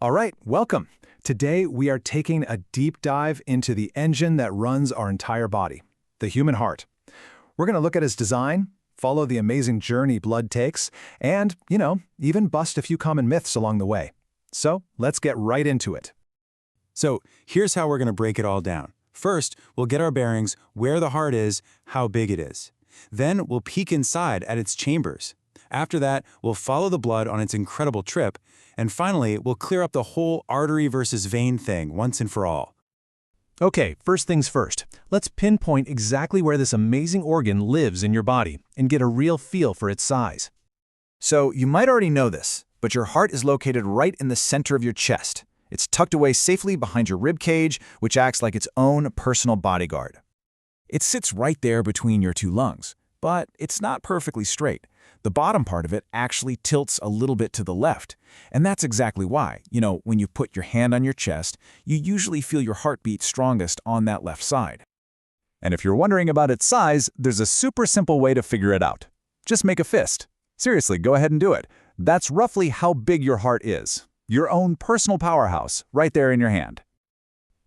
All right, welcome. Today we are taking a deep dive into the engine that runs our entire body, the human heart. We're going to look at its design, follow the amazing journey blood takes, and, even bust a few common myths along the way. So let's get right into it. So here's how we're going to break it all down. First, we'll get our bearings, where the heart is, how big it is. Then we'll peek inside at its chambers. After that, we'll follow the blood on its incredible trip. And finally, we'll clear up the whole artery versus vein thing once and for all. Okay, first things first. Let's pinpoint exactly where this amazing organ lives in your body and get a real feel for its size. So you might already know this, but your heart is located right in the center of your chest. It's tucked away safely behind your rib cage, which acts like its own personal bodyguard. It sits right there between your two lungs, but it's not perfectly straight. The bottom part of it actually tilts a little bit to the left, and that's exactly why, when you put your hand on your chest, you usually feel your heartbeat strongest on that left side. And if you're wondering about its size, there's a super simple way to figure it out. Just make a fist. Seriously, go ahead and do it. That's roughly how big your heart is. Your own personal powerhouse, right there in your hand.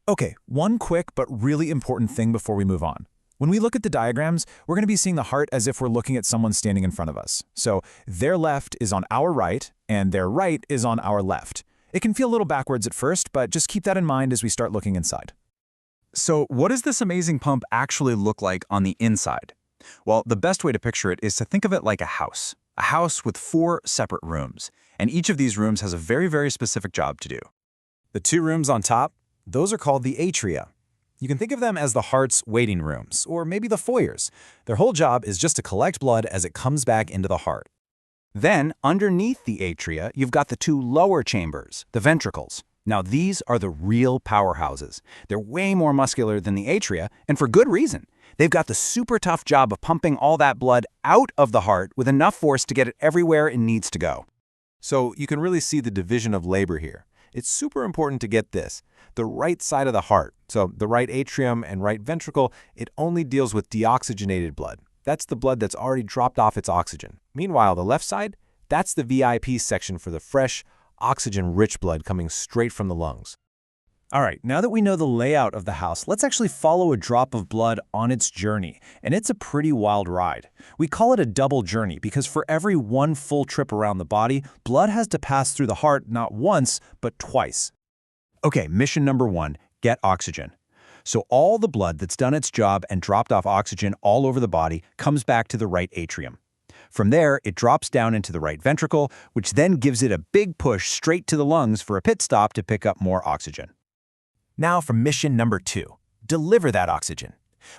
Okay, one quick but really important thing before we move on. When we look at the diagrams, we're going to be seeing the heart as if we're looking at someone standing in front of us. So their left is on our right, and their right is on our left. It can feel a little backwards at first, but just keep that in mind as we start looking inside. So what does this amazing pump actually look like on the inside? Well, the best way to picture it is to think of it like a house with 4 separate rooms. And each of these rooms has a very, very specific job to do. The 2 rooms on top, those are called the atria. You can think of them as the heart's waiting rooms, or maybe the foyers. Their whole job is just to collect blood as it comes back into the heart. Then, underneath the atria, you've got the 2 lower chambers, the ventricles. Now, these are the real powerhouses. They're way more muscular than the atria, and for good reason. They've got the super tough job of pumping all that blood out of the heart with enough force to get it everywhere it needs to go. So you can really see the division of labor here. It's super important to get this. The right side of the heart, so the right atrium and right ventricle, it only deals with deoxygenated blood. That's the blood that's already dropped off its oxygen. Meanwhile, the left side, that's the VIP section for the fresh, oxygen-rich blood coming straight from the lungs. All right, now that we know the layout of the house, let's actually follow a drop of blood on its journey, and it's a pretty wild ride. We call it a double journey because for every one full trip around the body, blood has to pass through the heart not once, but twice. Okay, mission number 1, get oxygen. So all the blood that's done its job and dropped off oxygen all over the body comes back to the right atrium. From there, it drops down into the right ventricle, which then gives it a big push straight to the lungs for a pit stop to pick up more oxygen. Now for mission number 2, deliver that oxygen.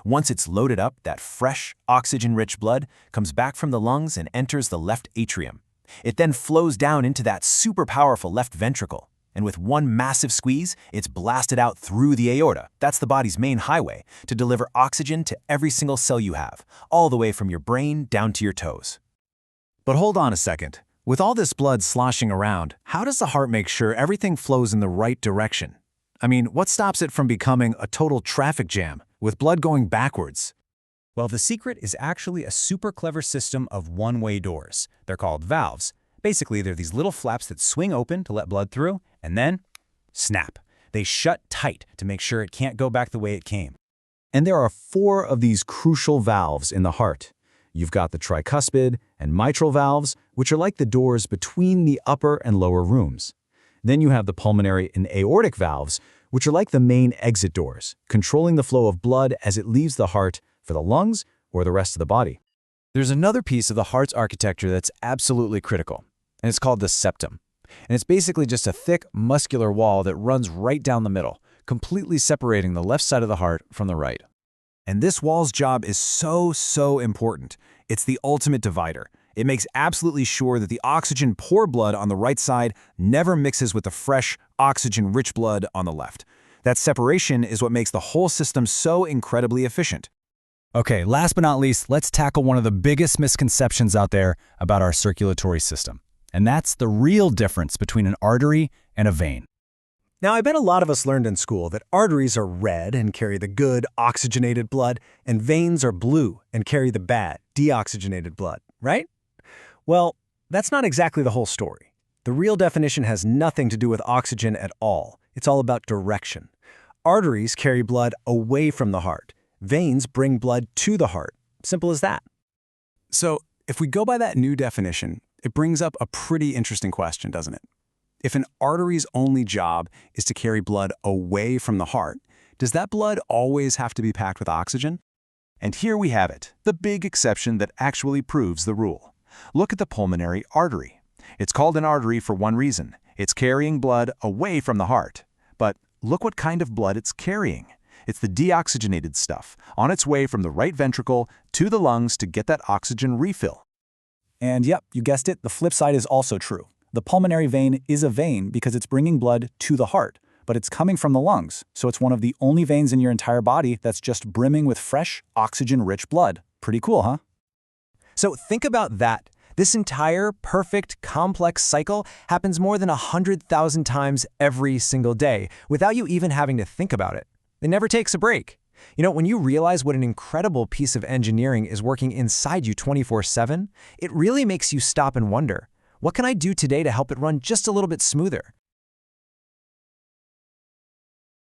Once it's loaded up, that fresh, oxygen-rich blood comes back from the lungs and enters the left atrium. It then flows down into that super powerful left ventricle. And with one massive squeeze, it's blasted out through the aorta, that's the body's main highway, to deliver oxygen to every single cell you have, all the way from your brain down to your toes. But hold on a second. With all this blood sloshing around, how does the heart make sure everything flows in the right direction? I mean, what stops it from becoming a total traffic jam, with blood going backwards? Well, the secret is actually a super clever system of one-way doors. They're called valves. Basically, they're these little flaps that swing open to let blood through, and then, snap. They shut tight to make sure it can't go back the way it came. And there are 4 of these crucial valves in the heart. You've got the tricuspid and mitral valves, which are like the doors between the upper and lower rooms. Then you have the pulmonary and aortic valves, which are like the main exit doors, controlling the flow of blood as it leaves the heart for the lungs or the rest of the body. There's another piece of the heart's architecture that's absolutely critical, and it's called the septum. And it's basically just a thick, muscular wall that runs right down the middle, completely separating the left side of the heart from the right. And this wall's job is so important. It's the ultimate divider. It makes absolutely sure that the oxygen-poor blood on the right side never mixes with the fresh, oxygen-rich blood on the left. That separation is what makes the whole system so incredibly efficient. Okay, last but not least, let's tackle one of the biggest misconceptions out there about our circulatory system. And that's the real difference between an artery and a vein. Now, I bet a lot of us learned in school that arteries are red and carry the good, oxygenated blood, and veins are blue and carry the bad, deoxygenated blood, right? Well, that's not exactly the whole story. The real definition has nothing to do with oxygen at all. It's all about direction. Arteries carry blood away from the heart. Veins bring blood to the heart. Simple as that. So, if we go by that new definition, it brings up a pretty interesting question, doesn't it? If an artery's only job is to carry blood away from the heart, does that blood always have to be packed with oxygen? And here we have it, the big exception that actually proves the rule. Look at the pulmonary artery. It's called an artery for one reason. It's carrying blood away from the heart. But look what kind of blood it's carrying. It's the deoxygenated stuff, on its way from the right ventricle to the lungs to get that oxygen refill. And yep, you guessed it, the flip side is also true. The pulmonary vein is a vein because it's bringing blood to the heart, but it's coming from the lungs, so it's one of the only veins in your entire body that's just brimming with fresh, oxygen-rich blood. Pretty cool, huh? So think about that. This entire perfect, complex cycle happens more than 100,000 times every single day without you even having to think about it. It never takes a break. You know, when you realize what an incredible piece of engineering is working inside you 24/7, it really makes you stop and wonder, what can I do today to help it run just a little bit smoother?